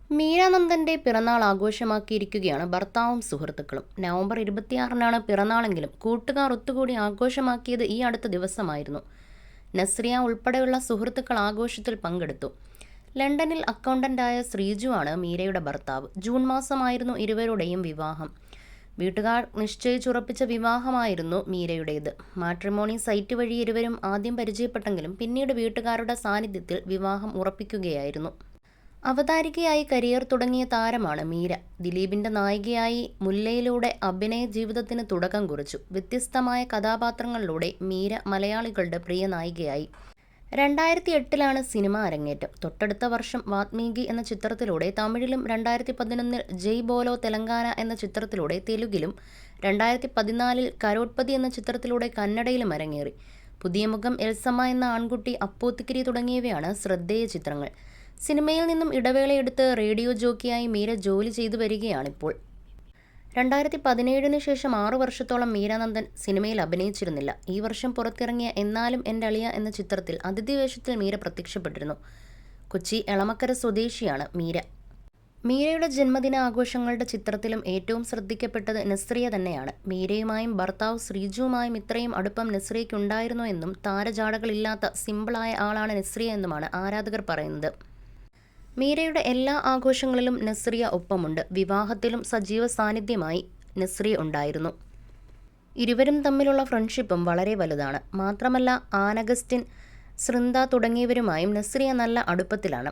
മീരാനന്ദന്റെ പിറന്നാൾ ആഘോഷമാക്കിയിരിക്കുകയാണ് ഭർത്താവും സുഹൃത്തുക്കളും. നവംബർ 26-നാണ് പിറന്നാളെങ്കിലും കൂട്ടുകാർ ഒത്തുകൂടി ആഘോഷമാക്കിയത് ഈ അടുത്ത ദിവസമായിരുന്നു. നസ്രിയ ഉൾപ്പെടെയുള്ള സുഹൃത്തുക്കൾ ആഘോഷത്തിൽ പങ്കെടുത്തു. ലണ്ടനിൽ അക്കൗണ്ടന്റായ ശ്രീജു ആണ് മീരയുടെ ഭർത്താവ്. ജൂൺ മാസമായിരുന്നു ഇരുവരുടെയും വിവാഹം. വീട്ടുകാർ നിശ്ചയിച്ചുറപ്പിച്ച വിവാഹമായിരുന്നു മീരയുടേത്. മാട്രിമോണി സൈറ്റ് വഴി ഇരുവരും ആദ്യം പരിചയപ്പെട്ടെങ്കിലും പിന്നീട് വീട്ടുകാരുടെ സാന്നിധ്യത്തിൽ വിവാഹം ഉറപ്പിക്കുകയായിരുന്നു. അവതാരികയായി കരിയർ തുടങ്ങിയ താരമാണ് മീര. ദിലീപിന്റെ നായികയായി മുല്ലയിലൂടെ അഭിനയ ജീവിതത്തിന് തുടക്കം കുറിച്ചു. വ്യത്യസ്തമായ കഥാപാത്രങ്ങളിലൂടെ മീര മലയാളികളുടെ പ്രിയ നായികയായി. 2008-ലാണ് സിനിമ അരങ്ങേറ്റം. തൊട്ടടുത്ത വർഷം വാത്മീകി എന്ന ചിത്രത്തിലൂടെ തമിഴിലും 2011-ൽ ജയ് ബോലോ തെലങ്കാന എന്ന ചിത്രത്തിലൂടെ തെലുങ്കിലും 2014-ൽ കരോട്പതി എന്ന ചിത്രത്തിലൂടെ കന്നഡയിലും അരങ്ങേറി. പുതിയ മുഖം, എൽസമ്മ എന്ന ആൺകുട്ടി, അപ്പോത്തിക്കിരി തുടങ്ങിയവയാണ് ശ്രദ്ധേയ ചിത്രങ്ങൾ. സിനിമയിൽ നിന്നും ഇടവേളയെടുത്ത് റേഡിയോ ജോക്കിയായി മീര ജോലി ചെയ്തു വരികയാണിപ്പോൾ. 2017-ന് ശേഷം 6 വർഷത്തോളം മീരാനന്ദൻ സിനിമയിൽ അഭിനയിച്ചിരുന്നില്ല. ഈ വർഷം പുറത്തിറങ്ങിയ എന്നാലും എൻ്റെ അളിയ എന്ന ചിത്രത്തിൽ അതിഥി വേഷത്തിൽ മീര പ്രത്യക്ഷപ്പെട്ടിരുന്നു. കൊച്ചി എളമക്കര സ്വദേശിയാണ് മീര. മീരയുടെ ജന്മദിന ആഘോഷങ്ങളുടെ ചിത്രത്തിലും ഏറ്റവും ശ്രദ്ധിക്കപ്പെട്ടത് നസ്രിയ തന്നെയാണ്. മീരയുമായും ഭർത്താവ് ശ്രീജുവുമായും ഇത്രയും അടുപ്പം നസ്രിയയ്ക്കുണ്ടായിരുന്നോ എന്നും താരജാടകളില്ലാത്ത സിമ്പിളായ ആളാണ് നസ്രിയ എന്നുമാണ് ആരാധകർ പറയുന്നത്. മീരയുടെ എല്ലാ ആഘോഷങ്ങളിലും നസ്രിയ ഒപ്പമുണ്ട്. വിവാഹത്തിലും സജീവ സാന്നിധ്യമായി നസ്രിയ ഉണ്ടായിരുന്നു. ഇരുവരും തമ്മിലുള്ള ഫ്രണ്ട്ഷിപ്പും വളരെ വലുതാണ്. മാത്രമല്ല ആനഗസ്റ്റിൻ, സൃന്ദ തുടങ്ങിയവരുമായും നസ്രിയ നല്ല അടുപ്പത്തിലാണ്.